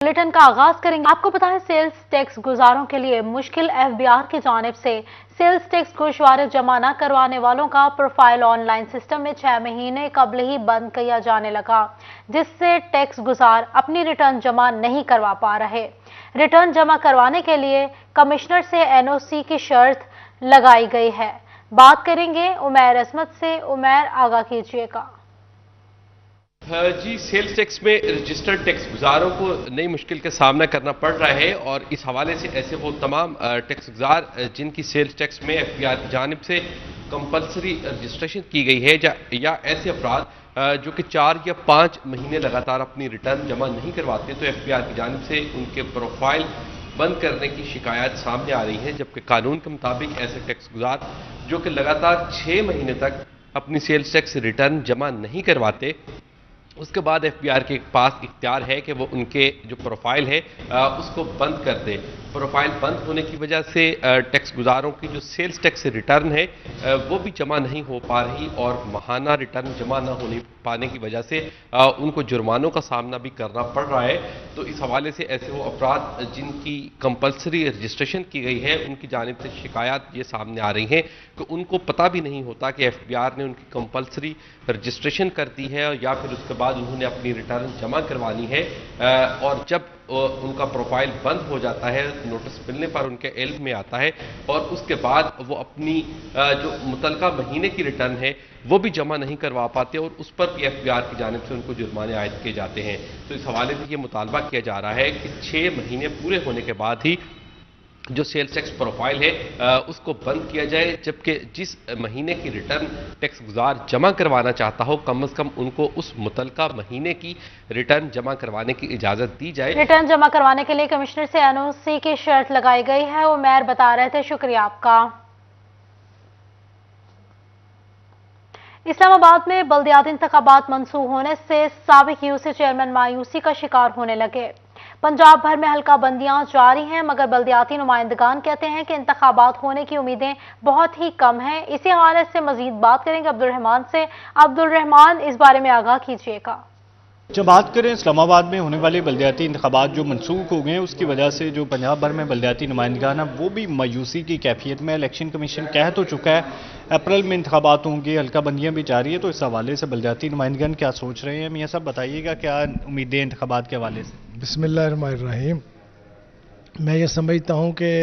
Bulletin का आगाज करेंगे। आपको पता है सेल्स टैक्स गुजारों के लिए मुश्किल एफबीआर की जानिब से सेल्स टैक्स गोशवारे जमा न करवाने वालों का प्रोफाइल ऑनलाइन सिस्टम में 6 महीने कबल ही बंद किया जाने लगा, जिससे टैक्स गुजार अपनी रिटर्न जमा नहीं करवा पा रहे। रिटर्न जमा करवाने के लिए कमिश्नर से एनओसी की शर्त लगाई गई है। बात करेंगे उमैर अजमत से। उमैर, आगाह कीजिएगा। जी, सेल्स टैक्स में रजिस्टर्ड टैक्स गुजारों को नई मुश्किल का सामना करना पड़ रहा है और इस हवाले से ऐसे वो तमाम टैक्स गुजार जिनकी सेल्स टैक्स में एफबीआर की जानिब से कंपलसरी रजिस्ट्रेशन की गई है या ऐसे अफराद जो कि 4 या 5 महीने लगातार अपनी रिटर्न जमा नहीं करवाते, तो एफबीआर की जानिब से उनके प्रोफाइल बंद करने की शिकायत सामने आ रही है। जबकि कानून के मुताबिक ऐसे टैक्स गुजार जो कि लगातार 6 महीने तक अपनी सेल्स टैक्स रिटर्न जमा नहीं करवाते, उसके बाद एफबीआर के पास इख्तियार है कि वो उनके जो प्रोफाइल है उसको बंद कर दे। प्रोफाइल बंद होने की वजह से टैक्स गुजारों की जो सेल्स टैक्स रिटर्न है वो भी जमा नहीं हो पा रही और माहाना रिटर्न जमा न होने पाने की वजह से उनको जुर्मानों का सामना भी करना पड़ रहा है। तो इस हवाले से ऐसे वो अफराद जिनकी कंपलसरी रजिस्ट्रेशन की गई है, उनकी जानिब से शिकायत ये सामने आ रही है कि उनको पता भी नहीं होता कि एफबीआर ने उनकी कंपलसरी रजिस्ट्रेशन कर दी है या फिर उसके बाद उन्होंने अपनी रिटर्न जमा करवानी है। और जब उनका प्रोफाइल बंद हो जाता है, नोटिस मिलने पर उनके इल्म में आता है और उसके बाद वो अपनी जो मुतलका महीने की रिटर्न है वो भी जमा नहीं करवा पाते और उस पर भी एफबीआर की जानिब से उनको जुर्माने आयद किए जाते हैं। तो इस हवाले से ये मुतालबा किया जा रहा है कि 6 महीने पूरे होने के बाद ही जो सेल्स टैक्स प्रोफाइल है उसको बंद किया जाए, जबकि जिस महीने की रिटर्न टैक्स गुजार जमा करवाना चाहता हो कम से कम उनको उस मुतलका महीने की रिटर्न जमा करवाने की इजाजत दी जाए। रिटर्न जमा करवाने के लिए कमिश्नर से एनओसी की शर्त लगाई गई है। उमैर बता रहे थे, शुक्रिया आपका। इस्लामाबाद में बल्दियाती इंतखाबात मंसूख होने से साबिक यूसी चेयरमैन मायूसी का शिकार होने लगे। पंजाब भर में हल्का बंदियां जारी हैं, मगर बल्दियाती नुमाइंदगान कहते हैं कि इंतखाबात होने की उम्मीदें बहुत ही कम हैं। इसी हवाले से मजीद बात करेंगे अब्दुल रहमान से। अब्दुल रहमान, इस बारे में आगाह कीजिएगा। जब बात करें इस्लामाबाद में होने वाले बल्दियाती इंतखाबात जो मनसूख हो गए हैं, उसकी वजह से जो पंजाब भर में बल्दियाती नुमाइंदगान है वो भी मायूसी की कैफियत में। इलेक्शन कमीशन कह तो चुका है अप्रैल में इंतखाबात होंगे, हल्का बंदियां भी जारी है। तो इस हवाले से बल्दियाती नुमाइंदगान क्या सोच रहे हैं, मियाँ साहब बताइएगा, क्या उम्मीदें इंतखाबात के हवाले से? बिस्मिल्लाहिर्रहमानिर्रहीम। मैं ये समझता हूँ कि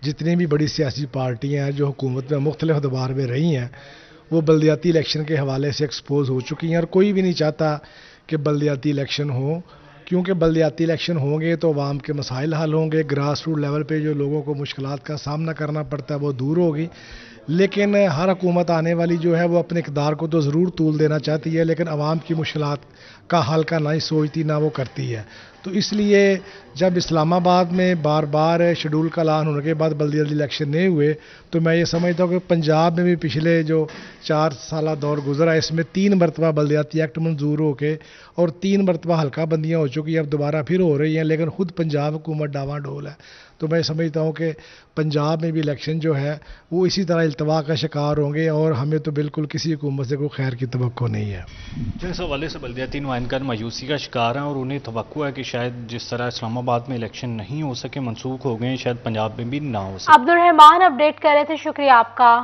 जितनी भी बड़ी सियासी पार्टियाँ हैं जो हुकूमत में मुख्तलिफ अदवार में रही हैं, वो बल्दियाती इलेक्शन के हवाले से एक्सपोज हो चुकी हैं और कोई भी नहीं चाहता कि बल्दियाती इलेक्शन हो, क्योंकि बल्दियाती इलेक्शन होंगे तो आवाम के मसाइल हल होंगे, ग्रास रूट लेवल पे जो लोगों को मुश्किलात का सामना करना पड़ता है वो दूर होगी। लेकिन हर हुकूमत आने वाली जो है वो अपने इक़्तिदार को तो ज़रूर तूल देना चाहती है, लेकिन आवाम की मुश्किलात का हल का ना ही सोचती ना वो करती है। तो इसलिए जब इस्लामाबाद में बार बार शेड्यूल का ऐलान होने के बाद बल्दियाती इलेक्शन नहीं हुए, तो मैं ये समझता हूँ कि पंजाब में भी पिछले जो 4 साल दौर गुजरा, इसमें 3 मरतबा बल्दियाती एक्ट मंजूर हो के और 3 मरतबा हल्का बंदियाँ हो चुकी हैं, अब दोबारा फिर हो रही हैं, लेकिन खुद पंजाब हुकूमत डावाडोल है। तो मैं समझता हूँ कि पंजाब में भी इलेक्शन जो है वो इसी तरह इल्तवा का शिकार होंगे और हमें तो बिल्कुल किसी हुकूमत से कोई खैर की तवक्को नहीं है। तो इस हवाले से बल्दियाती नुमाइंदगान मायूसी का शिकार हैं और उन्हें तवक्को है कि शायद जिस तरह इस्लामाबाद में इलेक्शन नहीं हो सके, मनसूख हो गए, शायद पंजाब में भी ना हो सके। अब्दुल रहमान अपडेट कर रहे थे, शुक्रिया आपका।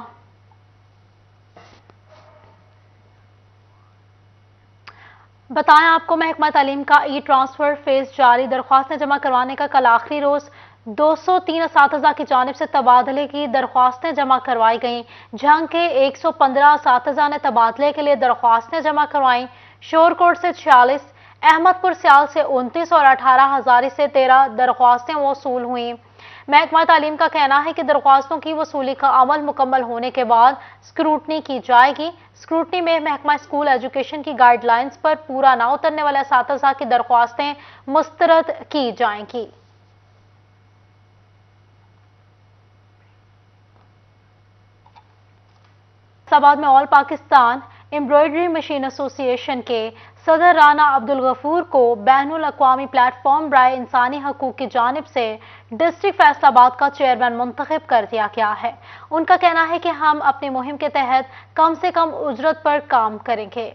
बताएं आपको महकमा तालीम का ई ट्रांसफर फेज जारी। दरख्वास्तें जमा करवाने का कल आखिरी रोज 203 असातिज़ा की जानिब से तबादले की दरख्वास्तें जमा करवाई गईं। झंग के 115 असातिज़ा ने तबादले के लिए दरख्वास्तें जमा करवाईं। शोरकोट से 46, अहमदपुर सियाल से 29 और 18 हजारी से 13 दरख्वास्तें वसूल हुई। महकमा तालीम का कहना है कि दरख्वास्तों की वसूली का अमल मुकम्मल होने के बाद स्क्रूटनी की जाएगी। स्क्रूटनी में महकमा स्कूल एजुकेशन की गाइडलाइंस पर पूरा ना उतरने वाले असातिज़ा की दरख्वास्तें मुस्तरद की जाएंगी। इस्लामाबाद में all Pakistan embroidery machine association के सदर राना अब्दुल गफूर को बैनुल अक़वामी प्लेटफॉर्म बराए इंसानी हकूक़ की जानिब से डिस्ट्रिक्ट फैसलाबाद का चेयरमैन मुंतखब कर दिया गया है। उनका कहना है कि हम अपनी मुहिम के तहत कम से कम उजरत पर काम करेंगे।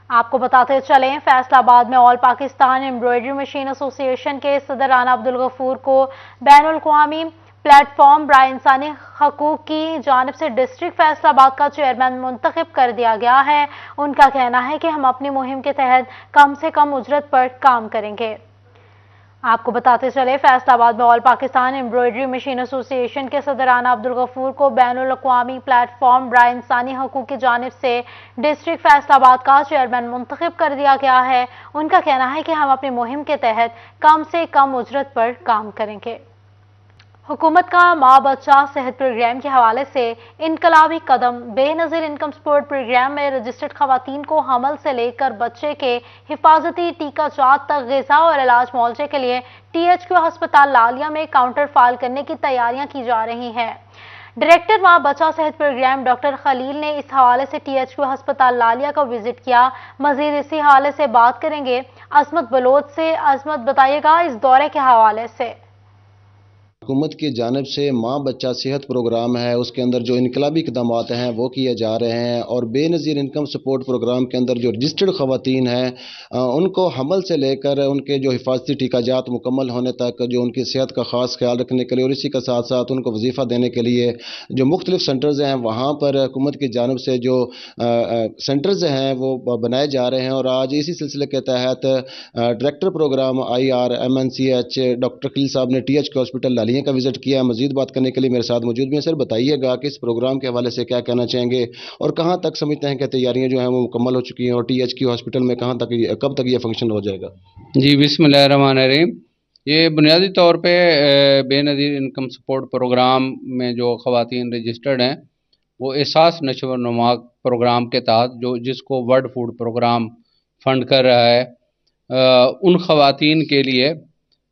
आपको बताते चलें, फैसलाबाद में all Pakistan embroidery machine association के सदर राना अब्दुल गफूर को बैनुल अक़वामी प्लेटफॉर्म बराए इंसानी हकूक की जानिब से डिस्ट्रिक्ट फैसलाबाद का चेयरमैन मुंतखब कर दिया गया है। उनका कहना है कि हम अपनी मुहिम के तहत कम से कम उजरत पर काम करेंगे। आपको बताते चले, फैसलाबाद में all Pakistan embroidery machine association के सदर राना अब्दुल गफूर को बैनुल अक़वामी प्लेटफॉर्म बराए इंसानी हकूक की जानिब से डिस्ट्रिक्ट फैसलाबाद का चेयरमैन मुंतखब कर दिया गया है। उनका कहना है कि हम अपनी मुहिम के तहत कम से कम उजरत पर काम करेंगे। हुकूमत का माँ बच्चा सेहत प्रोग्राम के हवाले से इनकलाबी कदम। बेनज़ीर इनकम सपोर्ट प्रोग्राम में रजिस्टर्ड खवातीन को हमल से लेकर बच्चे के हिफाजती टीका जात तक ग़िज़ा और इलाज मुआवजे के लिए THQ अस्पताल लालिया में काउंटर फाइल करने की तैयारियां की जा रही हैं। डायरेक्टर माँ बच्चा सेहत प्रोग्राम डॉक्टर खलील ने इस हवाले से THQ अस्पताल लालिया का विजिट किया। मजीद इसी हवाले से बात करेंगे अजमत बलोच से। अजमत, बताइएगा इस दौरे के हवाले से। हुकूमत की जानिब से माँ बच्चा सेहत प्रोग्राम है, उसके अंदर जो इनकलाबी इक़दाम हैं वो किए जा रहे हैं और बेनज़ीर इनकम सपोर्ट प्रोग्राम के अंदर जो रजिस्टर्ड ख़वातीन हैं उनको हमल से लेकर उनके जो हिफाजती टीकाजात मुकम्मल होने तक जो उनकी सेहत का ख़ास ख्याल रखने के लिए और इसी के साथ साथ उनको वजीफ़ा देने के लिए जो मुख्तलिफ सेंटर्स हैं वहाँ पर हुकूमत की जानिब से जो सेंटर्स हैं वो बनाए जा रहे हैं। और आज इसी सिलसिले के तहत director programme IRMNCH doctor Khalil साहब ने THQ हॉस्पिटल लालिया का विजिट किया। मजीद बात करने के लिए मेरे साथ मौजूद भी हैं। सर, बताइएगा कि इस प्रोग्राम के हवाले से क्या कहना चाहेंगे और कहां तक समझते हैं कि तैयारियां जो हैं वो मुकम्मल हो चुकी हैं और THQ हॉस्पिटल में कब तक ये फंक्शन हो जाएगा? जी, बिस्मिल्लाहिर्रहमानिर्रहीम। ये बुनियादी तौर पे बेनज़ीर इनकम सपोर्ट प्रोग्राम में जो ख़वातीन रजिस्टर्ड हैं वो एहसास नशो व नुमा प्रोग्राम के तहत जिसको वर्ल्ड फूड प्रोग्राम फंड कर रहा है उन ख़वातीन के लिए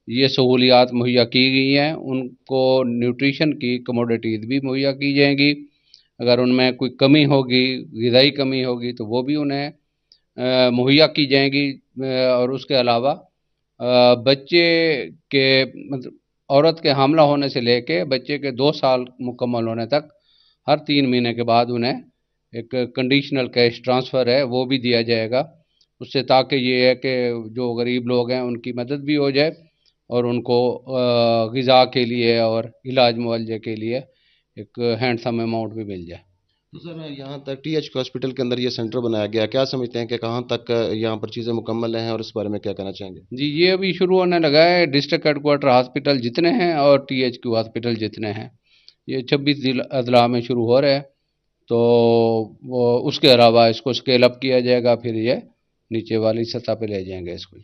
ये सहूलियात मुहैया की गई हैं। उनको न्यूट्रिशन की कमोडिटीज़ भी मुहैया की जाएंगी। अगर उनमें कोई कमी होगी, ग़िज़ाई कमी होगी, तो वो भी उन्हें मुहैया की जाएंगी। और उसके अलावा बच्चे के औरत के हामला होने से लेके बच्चे के 2 साल मुकम्मल होने तक हर 3 महीने के बाद उन्हें एक कंडीशनल कैश ट्रांसफ़र है वो भी दिया जाएगा। उससे ताकि ये है कि जो गरीब लोग हैं उनकी मदद भी हो जाए और उनको ग़िज़ा के लिए और इलाज मुआवजे के लिए एक हैंडसम अमाउंट भी मिल जाए। तो सर, यहाँ तक THQ हॉस्पिटल के अंदर ये सेंटर बनाया गया, क्या समझते हैं कि कहाँ तक यहाँ पर चीज़ें मुकम्मल हैं और इस बारे में क्या कहना चाहेंगे? जी, ये अभी शुरू होने लगा है। डिस्ट्रिक्ट हेडक्वार्टर हॉस्पिटल जितने हैं और THQ हॉस्पिटल जितने हैं ये 26 अजला में शुरू हो रहे हैं। तो वो उसके अलावा इसको स्केल अप किया जाएगा, फिर ये नीचे वाली सतह पे ले जाएंगे इसको।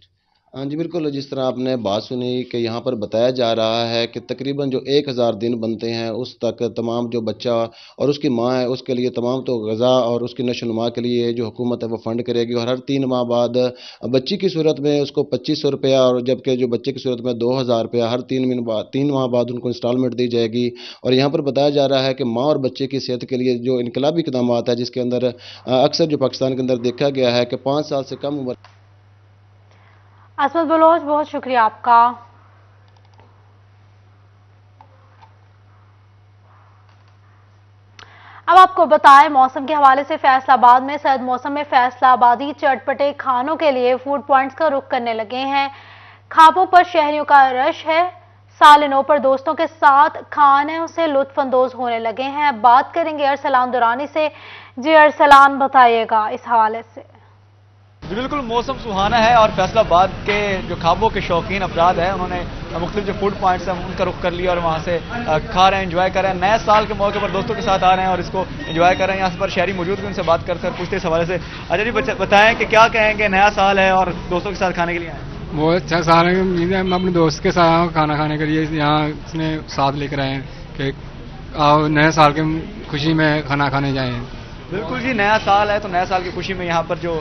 हाँ जी, बिल्कुल। जिस तरह आपने बात सुनी कि यहाँ पर बताया जा रहा है कि तकरीबन जो 1000 दिन बनते हैं उस तक तमाम जो बच्चा और उसकी माँ है उसके लिए तमाम तो ग़िज़ा और उसकी नशोनुमा के लिए जो हुकूमत है वो फ़ंड करेगी। और हर 3 माह बाद बच्ची की सूरत में उसको 2500 रुपया और जबकि जो बच्चे की सूरत में 2000 रुपया हर 3 माह बाद उनको इंस्टॉलमेंट दी जाएगी। और यहाँ पर बताया जा रहा है कि माँ और बच्चे की सेहत के लिए जो इनकलाबी इक़दाम है जिसके अंदर अक्सर जो पाकिस्तान के अंदर देखा गया है कि 5 साल से कम उम्र। अजमत बलोच, बहुत शुक्रिया आपका। अब आपको बताएं मौसम के हवाले से, फैसलाबाद में सर्द मौसम में फैसलाबादी चटपटे खानों के लिए फूड पॉइंट्स का रुख करने लगे हैं। खाबों पर शहरियों का रश है। सालिनों पर दोस्तों के साथ खाने से लुत्फ अंदोज होने लगे हैं। बात करेंगे अरसलान दुरानी से। जी अरसलान, बताइएगा इस हवाले से। जी बिल्कुल, मौसम सुहाना है और फैसलाबाद के जो खाबों के शौकीन अफराद हैं उन्होंने मुख्तलिफ जो फूड पॉइंट्स हैं उनका रुख कर लिया और वहाँ से खा रहे हैं, एंजॉय कर रहे हैं। नए साल के मौके पर दोस्तों के साथ आ रहे हैं और इसको एंजॉय कर रहे हैं। यहाँ पर शहरी मौजूद भी, उनसे बात करते हैं, पूछते इस हवाले से। अच्छा जी, बताएं कि क्या कहेंगे, नया साल है और दोस्तों के साथ खाने के लिए आए? बहुत अच्छा साल है। हम अपने दोस्त के साथ खाना खाने के लिए यहाँ इसने साथ लेकर आए हैं कि आओ नए साल की खुशी में खाना खाने जाएँ। बिल्कुल जी, नया साल है तो नया साल की खुशी में यहाँ पर जो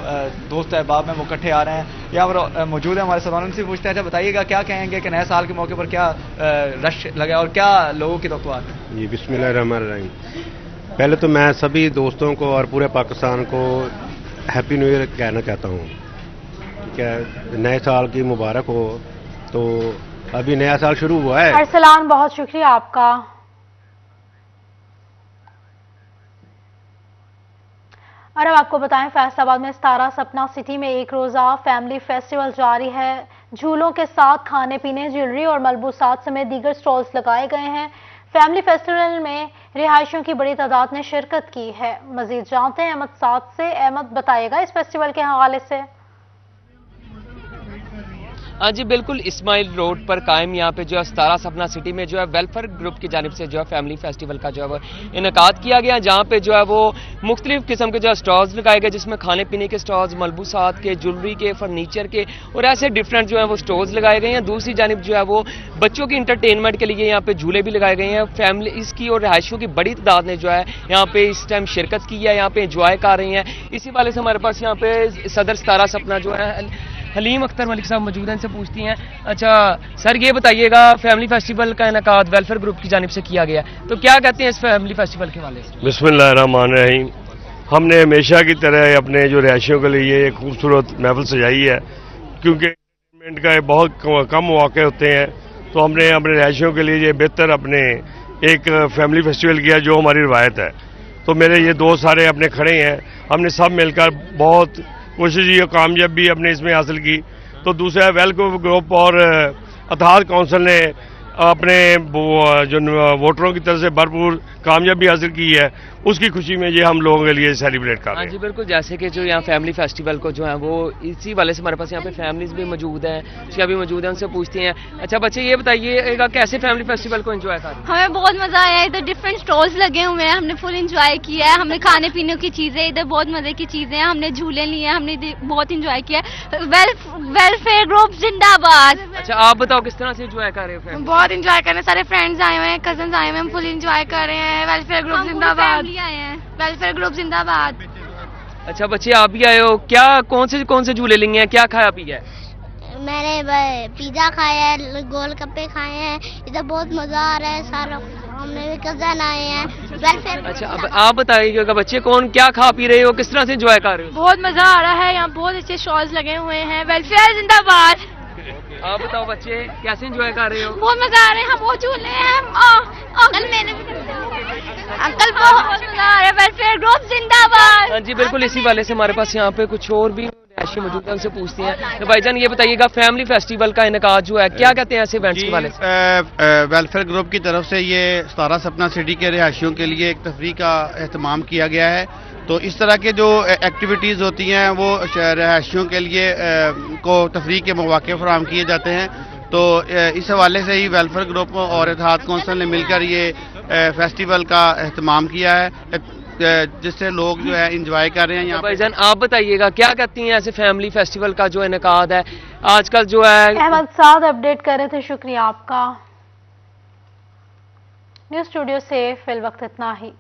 दोस्त अहबाब हैं वो इकट्ठे आ रहे हैं, यहाँ पर मौजूद है हमारे साथ। उनसे पूछते हैं, अच्छा बताइएगा क्या कहेंगे कि नए साल के मौके पर क्या रश लगा और क्या लोगों की तवक्कुआत है? जी, बिस्मिल्लाहिर्रहमानिर्रहीम। पहले तो मैं सभी दोस्तों को और पूरे पाकिस्तान को हैप्पी न्यू ईयर कहना चाहता हूँ। ठीक है, नए साल की मुबारक हो। तो अभी नया साल शुरू हुआ है। अरसलान, बहुत शुक्रिया आपका। और अब आपको बताएं, फैसलाबाद में सितारा सपना सिटी में एक रोजा फैमिली फेस्टिवल जारी है। झूलों के साथ खाने पीने, ज्वेलरी और मलबूसात समेत दीगर स्टॉल्स लगाए गए हैं। फैमिली फेस्टिवल में रिहायशियों की बड़ी तादाद ने शिरकत की है। मजीद जानते हैं अहमद साद से। अहमद, बताइएगा इस फेस्टिवल के हवाले से। हाँ जी बिल्कुल, इस्माइल रोड पर कायम यहाँ पे जो है सितारा सपना सिटी में जो है वेलफेयर ग्रुप की जानिब से जो है फैमिली फेस्टिवल का जो है वो इनेकाद किया गया, जहाँ पे जो है वो मुख्तलिफ किस्म के जो है स्टॉल्स लगाए गए, जिसमें खाने पीने के स्टॉल्स, मलबूसात के, ज्वेलरी के, फर्नीचर के और ऐसे डिफरेंट जो है वो स्टॉल्स लगाए गए हैं। दूसरी जानिब जो है वो बच्चों की इंटरटेनमेंट के लिए यहाँ पे झूले भी लगाए गए हैं। फैमिली इसकी और रिहायशियों की बड़ी तादाद ने जो है यहाँ पे इस टाइम शिरकत की है, यहाँ पे इंजॉय कर रही हैं। इसी वाले से हमारे पास यहाँ पे सदर सितारा सपना जो है हलीम अख्तर मलिक साहब मौजूद हैं, इनसे पूछती हैं। अच्छा सर, ये बताइएगा फैमिली फेस्टिवल का इनेकाद वेलफेयर ग्रुप की जानिब से किया गया, तो क्या कहते हैं इस फैमिली फेस्टिवल के हवाले से? बिस्मिल्लाहिर्रहमानिर्रहीम। हमने हमेशा की तरह अपने जो रिहायशियों के लिए एक खूबसूरत महफिल सजाई है, क्योंकि एंटरटेनमेंट का बहुत कम मौके होते हैं, तो हमने अपने रिहायशियों के लिए ये बेहतर अपने एक फैमिली फेस्टिवल किया जो हमारी रवायत है। तो मेरे ये दोस्त सारे अपने खड़े हैं, हमने सब मिलकर बहुत कोशिश की, कामयाबी अपने इसमें हासिल की। तो दूसरा वेलफेयर ग्रुप और अतहाद काउंसिल ने अपने जो वोटरों की तरफ से भरपूर कामयाबी हासिल की है, उसकी खुशी में ये हम लोगों के लिए सेलिब्रेट कर रहे हैं। हाँ जी बिल्कुल, जैसे कि जो यहाँ फैमिली फेस्टिवल को जो है वो इसी वाले से हमारे पास यहाँ पे फैमिलीज भी मौजूद हैं, उसका भी मौजूद है, उनसे पूछते हैं। अच्छा बच्चे, ये बताइएगा कैसे फैमिली फेस्टिवल को एंजॉय कर रहे हैं? हमें बहुत मजा आया, इधर डिफरेंट स्टॉल्स लगे हुए हैं, हमने फुल एंजॉय किया है। हमने खाने पीने की चीजें, इधर बहुत मजे की चीजें हैं, हमने झूले लिए, हमने बहुत एंजॉय किया। वेलफेयर ग्रुप जिंदाबाद। अच्छा आप बताओ किस तरह से एंजॉय कर रहे हो? बहुत एंजॉय कर रहे हैं, सारे फ्रेंड्स आए हुए हैं, कजन्स आए हुए हैं, हम फुल एंजॉय कर रहे हैं। वेलफेयर ग्रुप जिंदाबाद, वेलफेयर ग्रुप जिंदाबाद। अच्छा बच्चे, आप भी आए हो, क्या कौन से झूले लेंगे हैं, क्या खाया पिया है? मैंने पिज्जा खाया है, गोलगप्पे खाए हैं, इधर बहुत मजा आ रहा है सारा। हमने भी कजन आए हैं। वेलफेयर। अच्छा अब आप बताइएगा बच्चे, कौन क्या खा पी रहे हो, किस तरह से एंजॉय कर रहे हो? बहुत मजा आ रहा है, यहाँ बहुत अच्छे स्टॉल्स लगे हुए हैं। वेलफेयर जिंदाबाद। आप बताओ बच्चे, कैसे एंजॉय कर रहे हो? बहुत मजा आ रहा है, हम बहुत झूले हैं। अंकल मैंने भी अंकल बहुत मजा आ रहा है। वेलफेयर ग्रुप जिंदाबाद। हाँ जी बिल्कुल, इसी वाले से हमारे पास यहाँ पे कुछ और भी रिहायशी मौजूद है, उनसे पूछते हैं। तो भाईजान ये बताइएगा फैमिली फेस्टिवल का इनेकाद जो है, क्या कहते हैं ऐसे इवेंट्स के वाले से? वेलफेयर ग्रुप की तरफ से ये सितारा सपना सिटी के रिहायशियों के लिए एक तफरीह का एहतमाम किया गया है। तो इस तरह के जो एक्टिविटीज़ होती हैं वो रिहायशियों के लिए को तफरीह के मौके फराहम किए जाते हैं। तो इस हवाले से ही वेलफेयर ग्रुप और इत्तेहाद कौंसिल ने मिलकर ये फेस्टिवल का एहतमाम किया है, जिससे लोग जो है इंजॉय कर रहे हैं यहाँ। भाईजान आप बताइएगा क्या कहती हैं ऐसे फैमिली फेस्टिवल का जो इनेकाद है आजकल जो है? अहमद साद अपडेट कर रहे थे, शुक्रिया आपका। न्यूज़ स्टूडियो से फिल वक्त इतना ही।